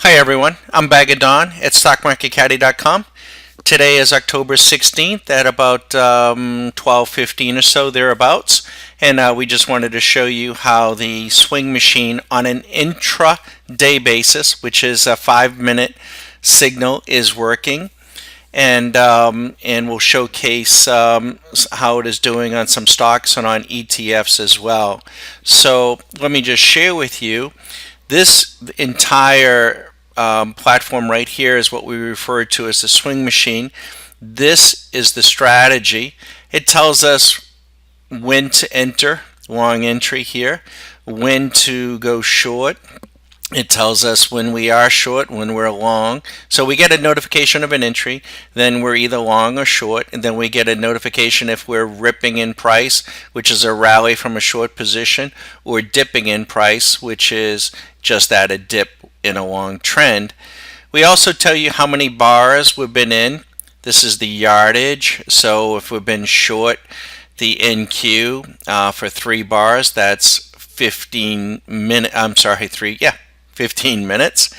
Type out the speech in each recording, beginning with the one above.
Hi everyone, I'm Bag of Don at StockMarketCaddy.com. Today is October 16th at about 12:15 or so thereabouts, and we just wanted to show you how the swing machine on an intra-day basis, which is a 5-minute signal, is working, and we'll showcase how it is doing on some stocks and on ETFs as well. So let me just share with you this entire platform right here is what we refer to as the swing machine. This is the strategy. It tells us when to enter, long entry here, when to go short. It tells us when we are short, when we're long. So we get a notification of an entry, then we're either long or short, and then we get a notification if we're ripping in price, which is a rally from a short position, or dipping in price, which is just at a dip in a long trend. We also tell you how many bars we've been in. This is the yardage. So if we've been short the NQ for 3 bars, that's 15 minutes. 15 minutes.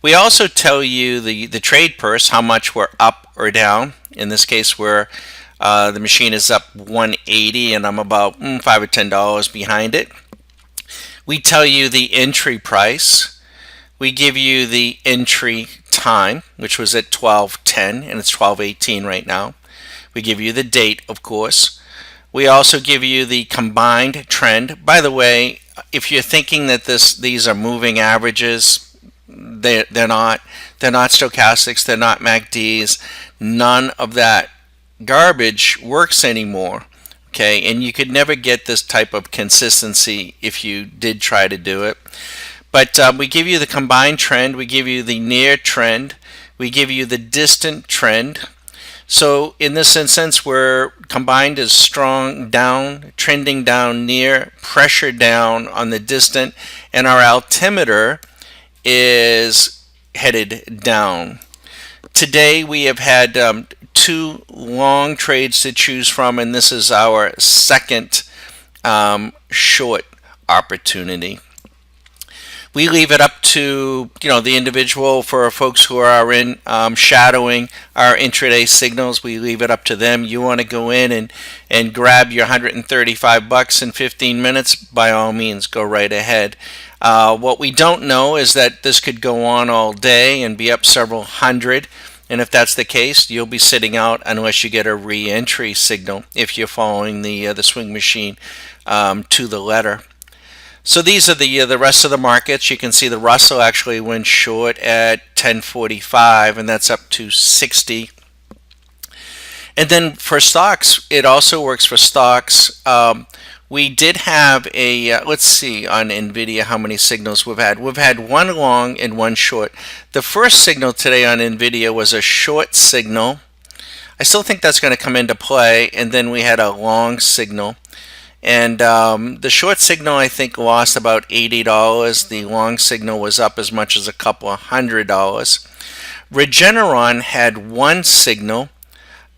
We also tell you the trade purse, how much we're up or down. In this case, where the machine is up 180 and I'm about $5 or $10 behind it. We tell you the entry price. We give you the entry time, which was at 12:10 and it's 12:18 right now. We give you the date, of course. We also give you the combined trend. By the way, if you're thinking that these are moving averages, they're not. They're not stochastics. They're not MACDs. None of that garbage works anymore. Okay, and you could never get this type of consistency if you did try to do it. But we give you the combined trend. We give you the near trend. We give you the distant trend. So in this instance, where combined is strong down, trending down near, pressure down on the distant, and our altimeter is headed down. Today we have had 2 long trades to choose from, and this is our second short opportunity. We leave it up to the individual. For folks who are in shadowing our intraday signals, we leave it up to them. You want to go in and grab your $135 in 15 minutes, by all means go right ahead. What we don't know is that this could go on all day and be up several hundred, and if that's the case, you'll be sitting out unless you get a re-entry signal if you're following the swing machine to the letter. So these are the rest of the markets. You can see the Russell actually went short at 1045, and that's up to 60. And then for stocks, it also works for stocks. We did have a, let's see on NVIDIA how many signals we've had. We've had 1 long and 1 short. The first signal today on NVIDIA was a short signal. I still think that's going to come into play. And then we had a long signal. And the short signal, I think, lost about $80. The long signal was up as much as a couple of $100. Regeneron had 1 signal,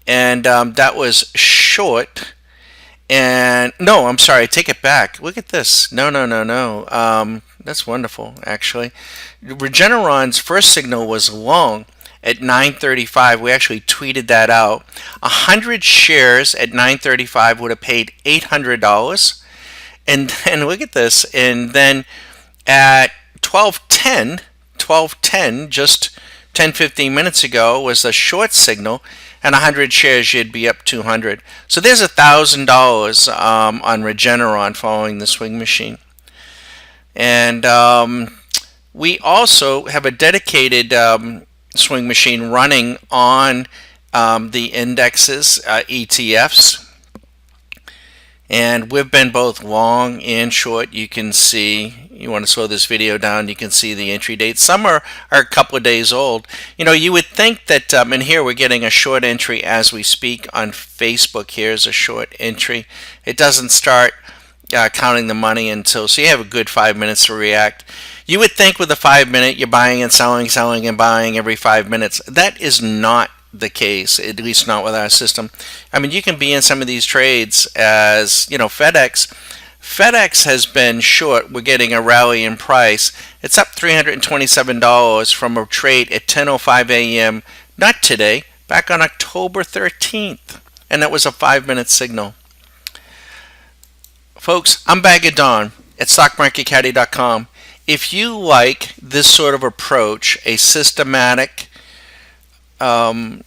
and that was short. And no, I'm sorry, take it back. Look at this. No. That's wonderful, actually. Regeneron's first signal was long at 935. We actually tweeted that out. 100 shares at 935 would have paid $800. And then look at this. And then at 12:10, just 10-15 minutes ago, was a short signal, and 100 shares you'd be up 200. So there's $1,000 on Regeneron following the swing machine. And we also have a dedicated swing machine running on the indexes, ETFs, and we've been both long and short. You can see, you want to slow this video down, you can see the entry dates. Some are a couple of days old. You would think that, and here we're getting a short entry as we speak on Facebook. Here's a short entry. It doesn't start counting the money until, so you have a good 5 minutes to react. You would think with a 5 minute, you're buying and selling and buying every 5 minutes. That is not the case, at least not with our system. I mean, you can be in some of these trades as, FedEx FedEx has been short. We're getting a rally in price. It's up $327 from a trade at 10:05 a.m. Not today, back on October 13th. And that was a 5-minute signal. Folks, I'm Bag of Dawn at StockMarketCaddy.com. If you like this sort of approach, a systematic, automated,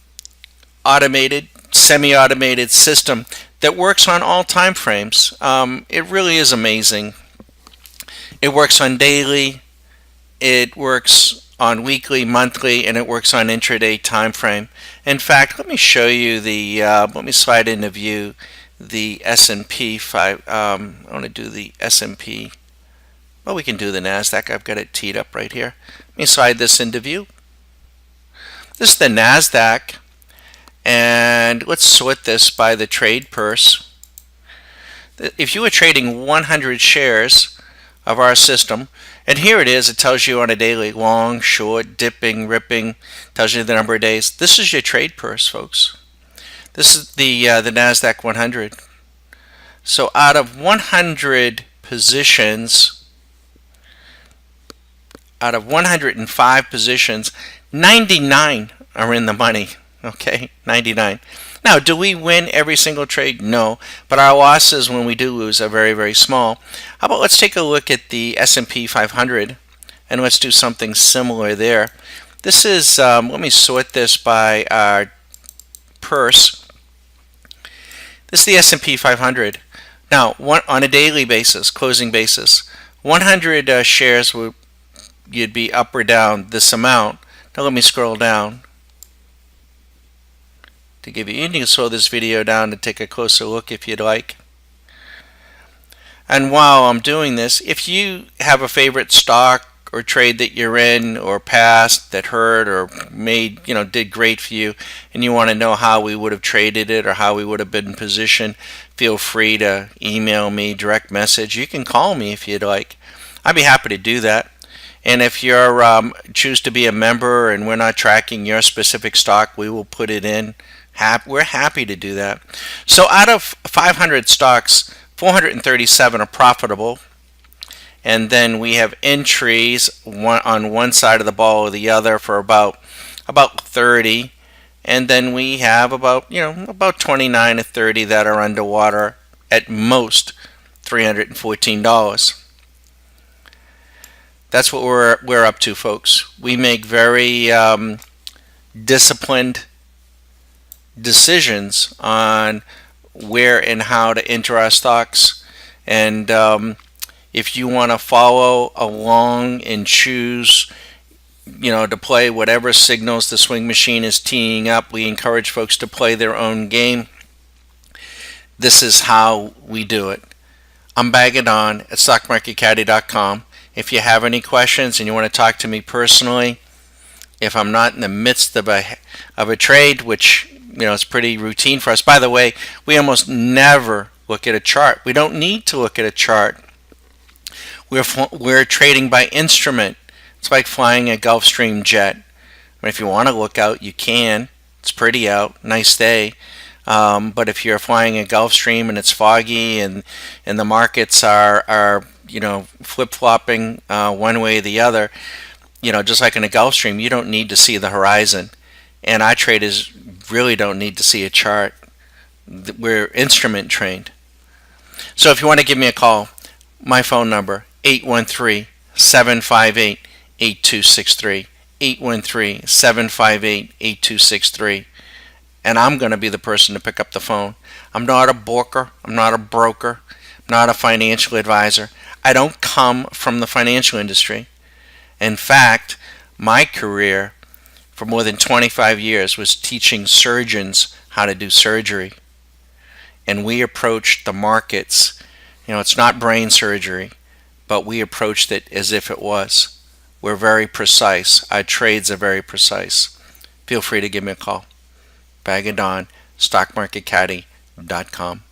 semi-automated system that works on all time frames, it really is amazing. It works on daily, it works on weekly, monthly, and it works on intraday time frame. In fact, let me show you the, let me slide into view the S&P 5. I want to do the S&P. Well, we can do the NASDAQ. I've got it teed up right here. Let me slide this into view. This is the NASDAQ, and let's sort this by the trade purse. If you were trading 100 shares of our system, and here it is, it tells you on a daily, long, short, dipping, ripping, tells you the number of days. This is your trade purse, folks. This is the NASDAQ 100. So out of 100 positions, out of 105 positions, 99 are in the money. Okay, 99. Now, do we win every single trade? No, but our losses when we do lose are very, very small. How about let's take a look at the S&P 500 and let's do something similar there. This is, let me sort this by our purse. This is the S&P 500. Now, on a daily basis, closing basis, 100 shares would you'd be up or down this amount. Now let me scroll down to give you can slow this video down to take a closer look if you'd like. And while I'm doing this, if you have a favorite stock or trade that you're in or passed that hurt or made, did great for you, and you want to know how we would have traded it or how we would have been positioned, feel free to email me, direct message. You can call me if you'd like. I'd be happy to do that. And if you're choose to be a member and we're not tracking your specific stock, we will put it in. We're happy to do that. So out of 500 stocks, 437 are profitable. And then we have entries on one side of the ball or the other for about 30. And then we have about 29 to 30 that are underwater, at most $314. That's what we're up to, folks. We make very disciplined decisions on where and how to enter our stocks. And if you want to follow along and choose, to play whatever signals the swing machine is teeing up, we encourage folks to play their own game. This is how we do it. I'm Bag of Dawn at StockMarketCaddy.com. If you have any questions and you want to talk to me personally, if I'm not in the midst of a trade, which is pretty routine for us. By the way, we almost never look at a chart. We don't need to look at a chart. We're trading by instrument. It's like flying a Gulfstream jet. If you want to look out, you can. It's pretty out, nice day. But if you're flying a Gulfstream and it's foggy and the markets are flip-flopping one way or the other, just like in a Gulfstream, you don't need to see the horizon. And our traders really don't need to see a chart. We're instrument trained. So if you want to give me a call, my phone number, 813-758-8263, 813-758-8263. And I'm going to be the person to pick up the phone. I'm not a broker. I'm not a broker. I'm not a financial advisor. I don't come from the financial industry. In fact, my career for more than 25 years was teaching surgeons how to do surgery. And we approached the markets. It's not brain surgery, but we approached it as if it was. We're very precise. Our trades are very precise. Feel free to give me a call. Bag of Dawn, StockMarketCaddy.com.